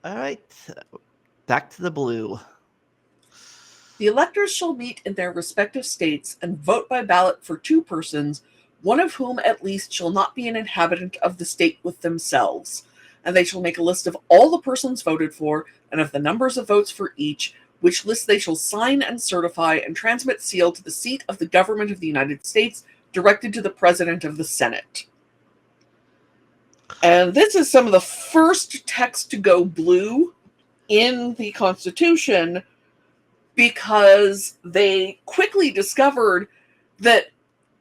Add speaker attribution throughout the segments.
Speaker 1: All right, back to the blue.
Speaker 2: The electors shall meet in their respective states and vote by ballot for two persons, one of whom at least shall not be an inhabitant of the state with themselves. And they shall make a list of all the persons voted for, and of the numbers of votes for each, which list they shall sign and certify and transmit sealed to the seat of the government of the United States, directed to the President of the Senate. And this is some of the first text to go blue in the Constitution, because they quickly discovered that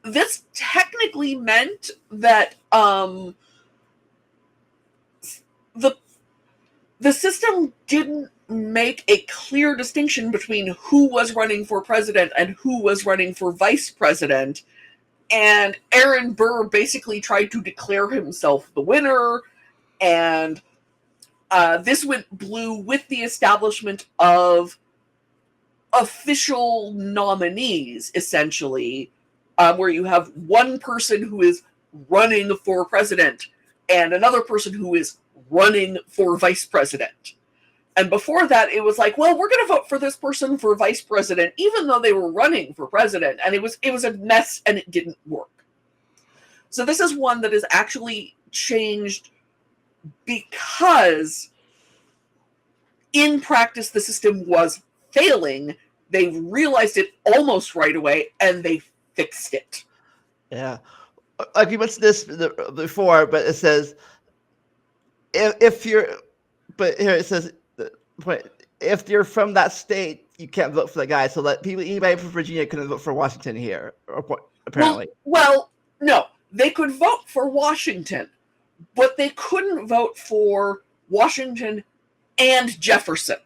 Speaker 2: this technically meant that the the system didn't make a clear distinction between who was running for president and who was running for vice president. And Aaron Burr basically tried to declare himself the winner, and this went blue with the establishment of official nominees, essentially, where you have one person who is running for president and another person who is running for vice president. And before that, it was like, well, we're going to vote for this person for vice president, even though they were running for president. And it was a mess, and it didn't work. So this is one that is actually changed because in practice the system was failing. They realized it almost right away, and they fixed it.
Speaker 1: Yeah, like you mentioned this before, but it says if you're, but here it says, if you're from that state, you can't vote for the guy. So that anybody from Virginia couldn't vote for Washington here, apparently.
Speaker 2: Well, no, they could vote for Washington, but they couldn't vote for Washington and Jefferson.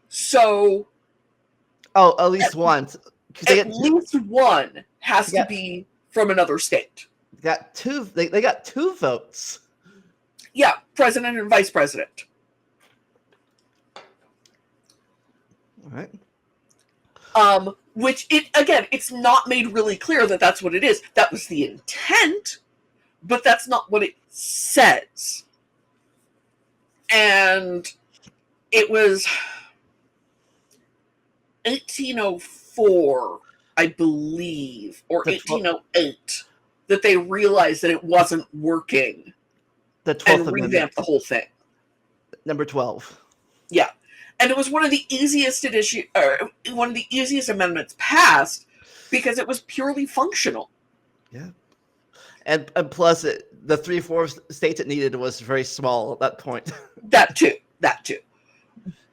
Speaker 2: So,
Speaker 1: at least one.
Speaker 2: At least one has to be from another state.
Speaker 1: Got two. They got two votes.
Speaker 2: Yeah, president and vice president.
Speaker 1: All right.
Speaker 2: Which it's not made really clear that that's what it is. That was the intent, but that's not what it says. And it was 1804, I believe, or 1808, that they realized that it wasn't working.
Speaker 1: The 12th
Speaker 2: and revamped the whole thing.
Speaker 1: Number 12.
Speaker 2: Yeah. And it was one of the easiest amendments passed because it was purely functional.
Speaker 1: Yeah. And plus, the 3/4 states it needed was very small at that point.
Speaker 2: That too.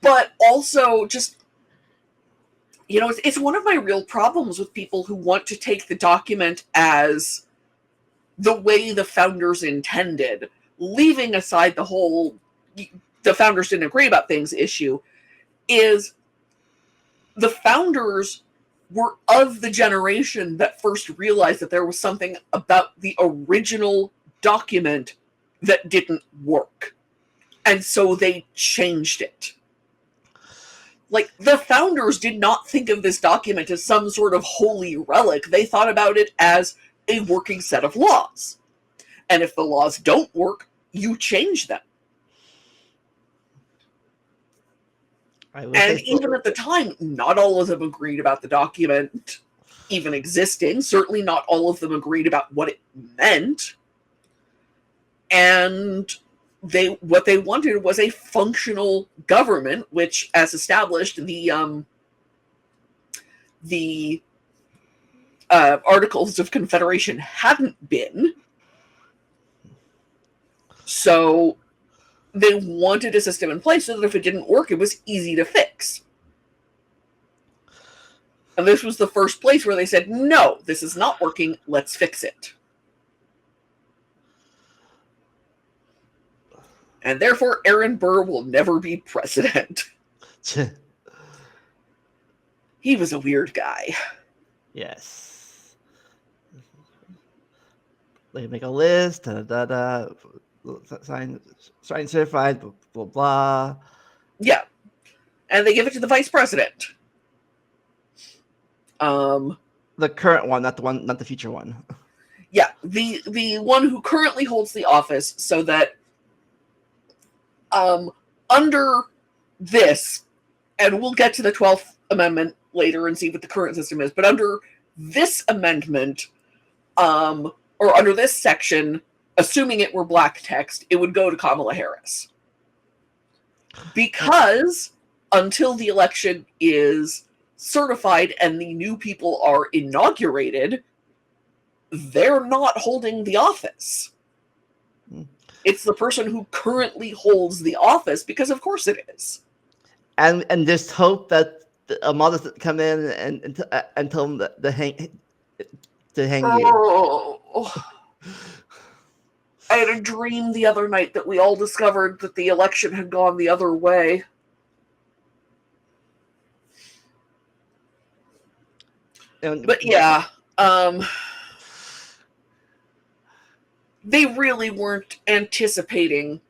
Speaker 2: But also, just, it's one of my real problems with people who want to take the document as the way the founders intended, leaving aside the whole the founders didn't agree about things issue, is the founders were of the generation that first realized that there was something about the original document that didn't work. And so they changed it. Like, the founders did not think of this document as some sort of holy relic. They thought about it as a working set of laws. And if the laws don't work, you change them. And even at the time, not all of them agreed about the document even existing. Certainly not all of them agreed about what it meant. And what they wanted was a functional government, which, as established, the Articles of Confederation hadn't been. So they wanted a system in place so that if it didn't work, it was easy to fix. And this was the first place where they said, no, this is not working, let's fix it. And therefore, Aaron Burr will never be president. He was a weird guy.
Speaker 1: Yes. They make a list, sign certified, blah, blah, blah.
Speaker 2: Yeah. And they give it to the vice president.
Speaker 1: The current one, not the future one.
Speaker 2: Yeah, the one who currently holds the office, so that Under this, and we'll get to the 12th Amendment later and see what the current system is, but under this amendment, or under this section, assuming it were black text, it would go to Kamala Harris. Because until the election is certified and the new people are inaugurated, they're not holding the office. It's the person who currently holds the office, because of course it is.
Speaker 1: And just hope that a model doesn't come in and tell them to hang you.
Speaker 2: Oh. I had a dream the other night that we all discovered that the election had gone the other way. But yeah, they really weren't anticipating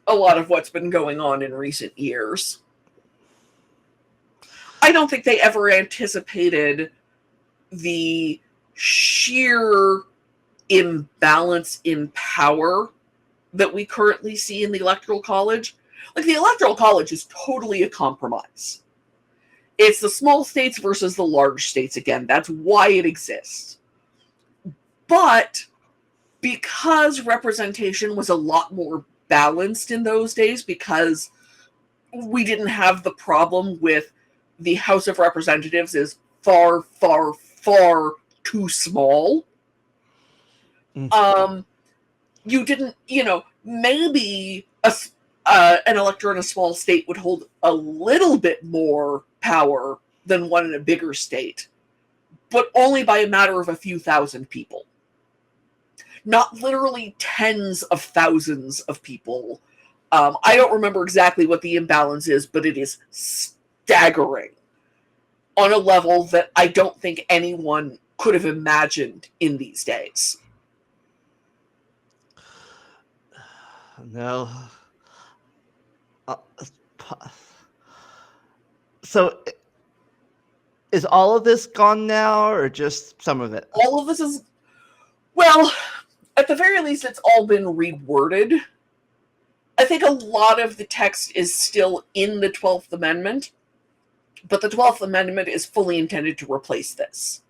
Speaker 2: a lot of what's been going on in recent years. I don't think they ever anticipated the sheer imbalance in power that we currently see in the Electoral College. Like, the Electoral College is totally a compromise. It's the small states versus the large states again. That's why it exists. But because representation was a lot more balanced in those days, because we didn't have the problem with the House of Representatives is far, far, far too small. You didn't, maybe an elector in a small state would hold a little bit more power than one in a bigger state, but only by a matter of a few thousand people. Not literally tens of thousands of people. I don't remember exactly what the imbalance is, but it is staggering on a level that I don't think anyone could have imagined in these days.
Speaker 1: No. So, is all of this gone now, or just some of it?
Speaker 2: All of this is, well, at the very least, it's all been reworded. I think a lot of the text is still in the 12th Amendment, but the 12th Amendment is fully intended to replace this.